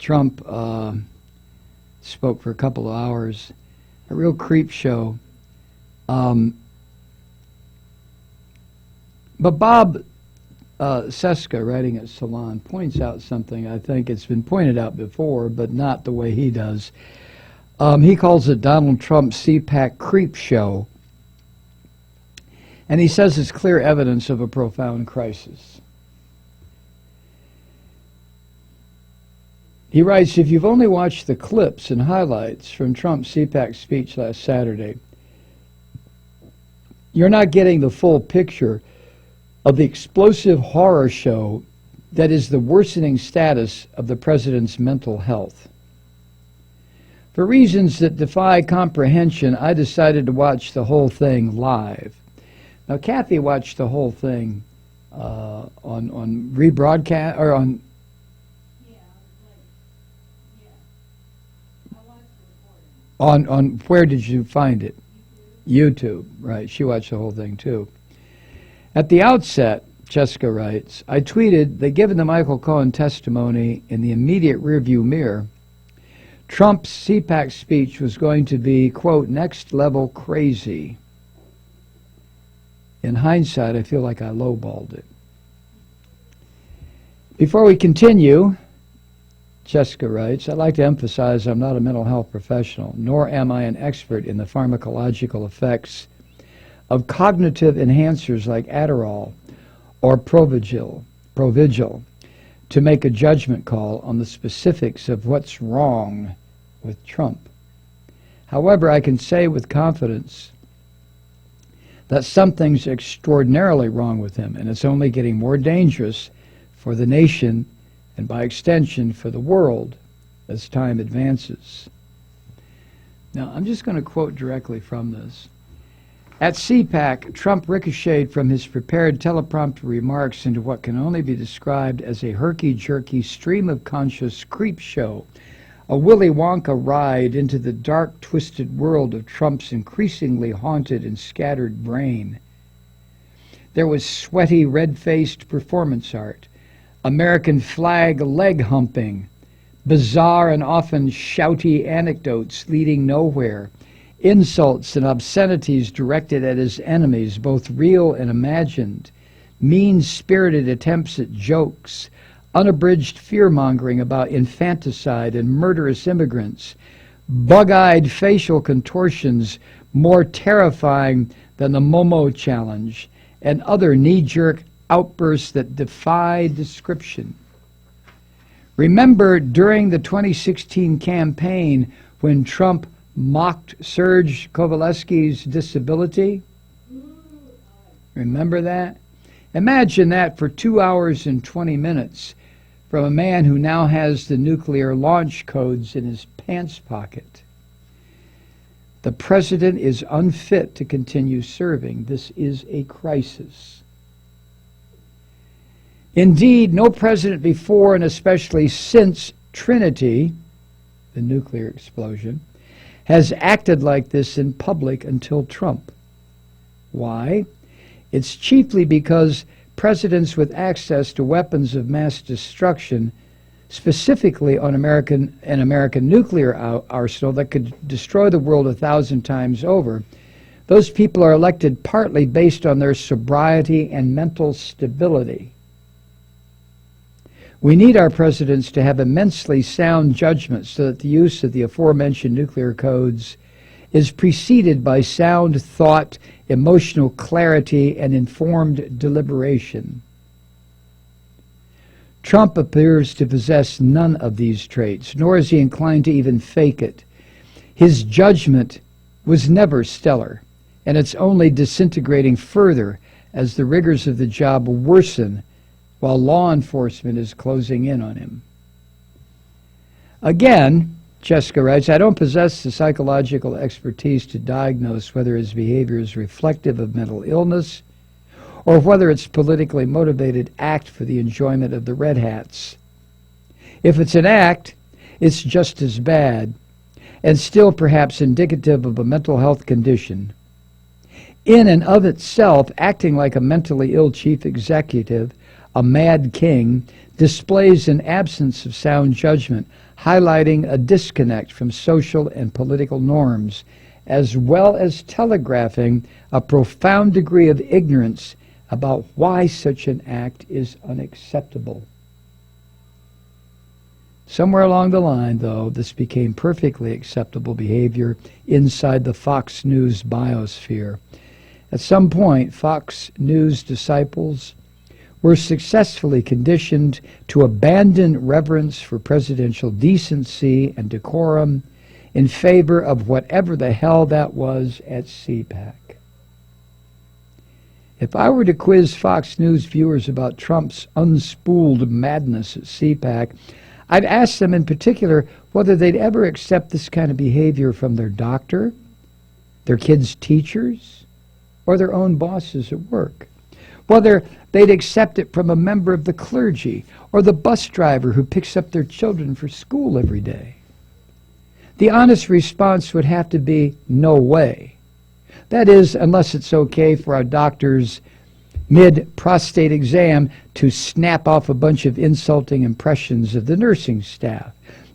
Trump spoke for a couple of hours. A real creep show. But Bob Seska, writing at Salon, points out something. I think it's been pointed out before, but not the way he does. He calls it Donald Trump's CPAC creep show. And he says it's clear evidence of a profound crisis. He writes, if you've only watched the clips and highlights from Trump's CPAC speech last Saturday, you're not getting the full picture of the explosive horror show that is the worsening status of the president's mental health. For reasons that defy comprehension, I decided to watch the whole thing live. Now, Kathy watched the whole thing on rebroadcast or on. On where did you find it? YouTube, right. She watched the whole thing, too. At the outset, Jessica writes, I tweeted that given the Michael Cohen testimony in the immediate rearview mirror, Trump's CPAC speech was going to be, quote, next level crazy. In hindsight, I feel like I lowballed it. Before we continue, Jessica writes, I'd like to emphasize I'm not a mental health professional, nor am I an expert in the pharmacological effects of cognitive enhancers like Adderall or Provigil to make a judgment call on the specifics of what's wrong with Trump. However, I can say with confidence that something's extraordinarily wrong with him, and it's only getting more dangerous for the nation and by extension for the world as time advances. Now, I'm just going to quote directly from this. At CPAC, Trump ricocheted from his prepared teleprompter remarks into what can only be described as a herky-jerky stream-of-conscious creep show, a Willy Wonka ride into the dark, twisted world of Trump's increasingly haunted and scattered brain. There was sweaty, red-faced performance art, American flag leg humping, bizarre and often shouty anecdotes leading nowhere, insults and obscenities directed at his enemies, both real and imagined, mean-spirited attempts at jokes, unabridged fear-mongering about infanticide and murderous immigrants, bug-eyed facial contortions more terrifying than the Momo Challenge, and other knee-jerk outbursts that defy description. Remember during the 2016 campaign when Trump mocked Serge Kovaleski's disability? Remember that? Imagine that for 2 hours and 20 minutes from a man who now has the nuclear launch codes in his pants pocket. The president is unfit to continue serving. This is a crisis. Indeed, no president before and especially since Trinity, the nuclear explosion, has acted like this in public until Trump. Why? It's chiefly because presidents with access to weapons of mass destruction, specifically on an American nuclear arsenal that could destroy the world 1,000 times over, those people are elected partly based on their sobriety and mental stability. We need our presidents to have immensely sound judgment so that the use of the aforementioned nuclear codes is preceded by sound thought, emotional clarity, and informed deliberation. Trump appears to possess none of these traits, nor is he inclined to even fake it. His judgment was never stellar, and it's only disintegrating further as the rigors of the job worsen while law enforcement is closing in on him. Again, Jessica writes, I don't possess the psychological expertise to diagnose whether his behavior is reflective of mental illness or whether it's politically motivated act for the enjoyment of the red hats. If it's an act, it's just as bad and still perhaps indicative of a mental health condition. In and of itself, acting like a mentally ill chief executive a mad king, displays an absence of sound judgment, highlighting a disconnect from social and political norms, as well as telegraphing a profound degree of ignorance about why such an act is unacceptable. Somewhere along the line, though, this became perfectly acceptable behavior inside the Fox News biosphere. At some point, Fox News disciples were successfully conditioned to abandon reverence for presidential decency and decorum in favor of whatever the hell that was at CPAC. If I were to quiz Fox News viewers about Trump's unspooled madness at CPAC, I'd ask them in particular whether they'd ever accept this kind of behavior from their doctor, their kids' teachers, or their own bosses at work. Whether they'd accept it from a member of the clergy or the bus driver who picks up their children for school every day. The honest response would have to be, no way. That is, unless it's okay for our doctors mid-prostate exam to snap off a bunch of insulting impressions of the nursing staff,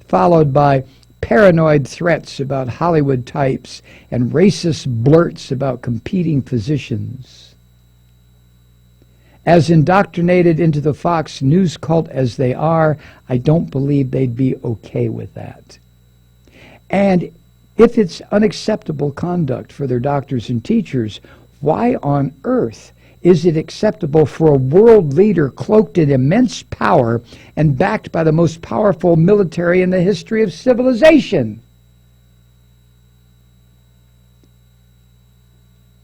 followed by paranoid threats about Hollywood types and racist blurts about competing physicians. As indoctrinated into the Fox News cult as they are, I don't believe they'd be okay with that. And if it's unacceptable conduct for their doctors and teachers, why on earth is it acceptable for a world leader cloaked in immense power and backed by the most powerful military in the history of civilization?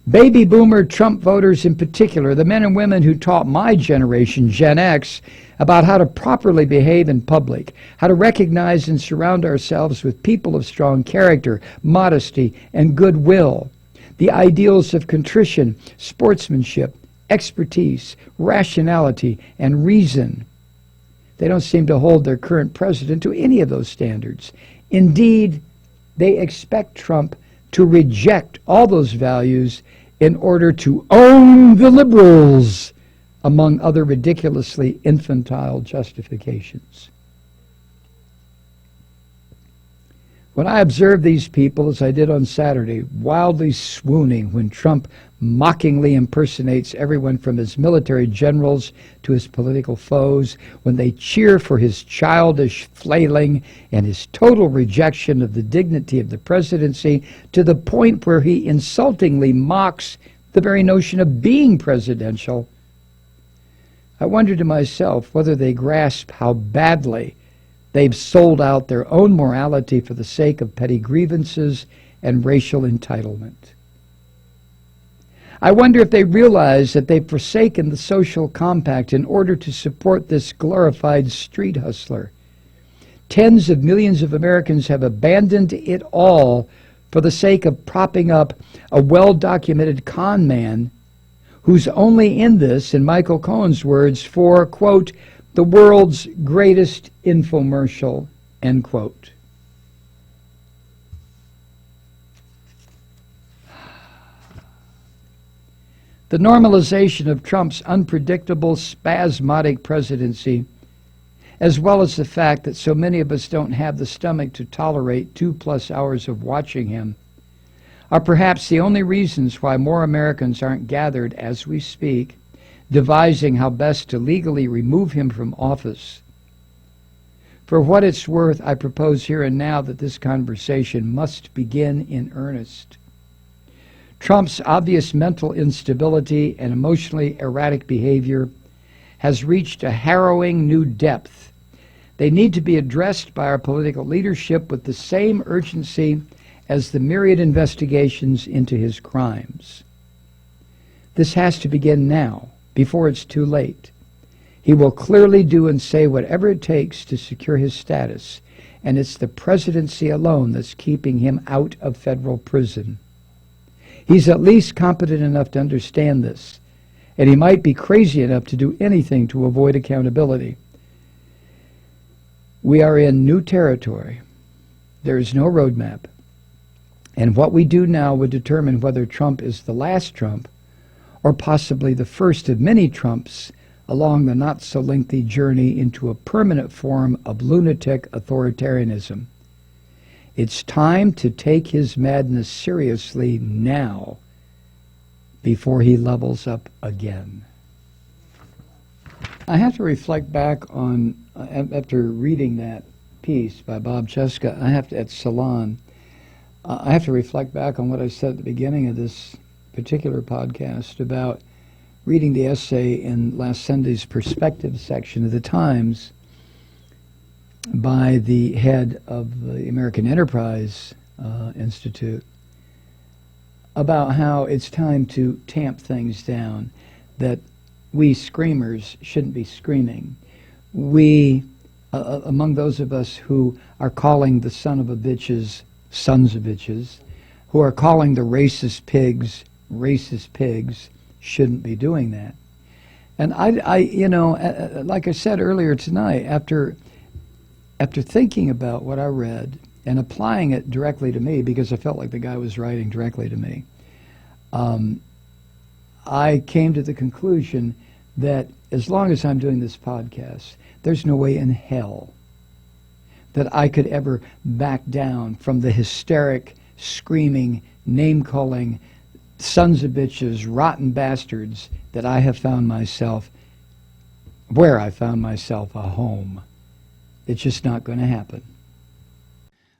Baby boomer Trump voters in particular, the men and women who taught my generation, Gen X, about how to properly behave in public, how to recognize and surround ourselves with people of strong character, modesty, and goodwill, the ideals of contrition, sportsmanship, expertise, rationality, and reason. They don't seem to hold their current president to any of those standards. Indeed, they expect Trump to reject all those values in order to own the liberals, among other ridiculously infantile justifications. When I observe these people, as I did on Saturday, wildly swooning when Trump mockingly impersonates everyone from his military generals to his political foes, when they cheer for his childish flailing and his total rejection of the dignity of the presidency, to the point where he insultingly mocks the very notion of being presidential, I wonder to myself whether they grasp how badly they've sold out their own morality for the sake of petty grievances and racial entitlement. I wonder if they realize that they've forsaken the social compact in order to support this glorified street hustler. Tens of millions of Americans have abandoned it all for the sake of propping up a well-documented con man who's only in this, in Michael Cohen's words, for, quote, the world's greatest infomercial, end quote. The normalization of Trump's unpredictable, spasmodic presidency, as well as the fact that so many of us don't have the stomach to tolerate 2+ hours of watching him, are perhaps the only reasons why more Americans aren't gathered as we speak, devising how best to legally remove him from office. For what it's worth, I propose here and now that this conversation must begin in earnest. Trump's obvious mental instability and emotionally erratic behavior has reached a harrowing new depth. They need to be addressed by our political leadership with the same urgency as the myriad investigations into his crimes. This has to begin now, before it's too late. He will clearly do and say whatever it takes to secure his status, and it's the presidency alone that's keeping him out of federal prison. He's at least competent enough to understand this, and he might be crazy enough to do anything to avoid accountability. We are in new territory. There is no roadmap. And what we do now would determine whether Trump is the last Trump or possibly the first of many Trumps along the not-so-lengthy journey into a permanent form of lunatic authoritarianism. It's time to take his madness seriously now, before he levels up again. I have to reflect back on, after reading that piece by Bob Cheska, at Salon, I have to reflect back on what I said at the beginning of this particular podcast about reading the essay in last Sunday's perspective section of the Times by the head of the American Enterprise Institute about how it's time to tamp things down, that we screamers shouldn't be screaming. We, among those of us who are calling the son of a bitches sons of bitches, who are calling the racist pigs, shouldn't be doing that. And I like I said earlier tonight, after thinking about what I read and applying it directly to me, because I felt like the guy was writing directly to me, I came to the conclusion that as long as I'm doing this podcast, there's no way in hell that I could ever back down from the hysteric, screaming, name-calling, sons of bitches, rotten bastards that I have found myself, where I found myself a home. It's just not going to happen.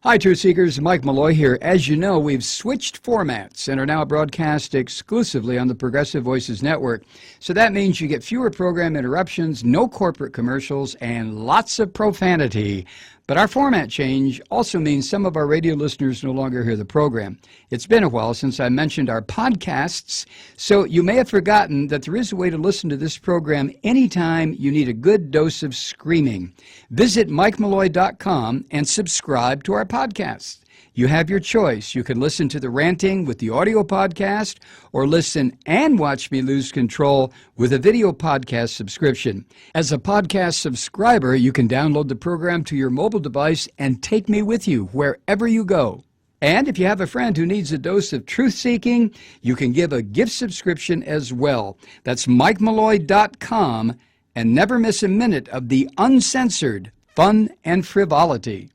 Hi, Truth Seekers. Mike Malloy here. As you know, we've switched formats and are now broadcast exclusively on the Progressive Voices Network. So that means you get fewer program interruptions, no corporate commercials, and lots of profanity. But our format change also means some of our radio listeners no longer hear the program. It's been a while since I mentioned our podcasts, so you may have forgotten that there is a way to listen to this program anytime you need a good dose of screaming. Visit MikeMalloy.com and subscribe to our podcasts. You have your choice. You can listen to the ranting with the audio podcast or listen and watch me lose control with a video podcast subscription. As a podcast subscriber, you can download the program to your mobile device and take me with you wherever you go. And if you have a friend who needs a dose of truth-seeking, you can give a gift subscription as well. That's MikeMalloy.com, and never miss a minute of the uncensored fun and frivolity.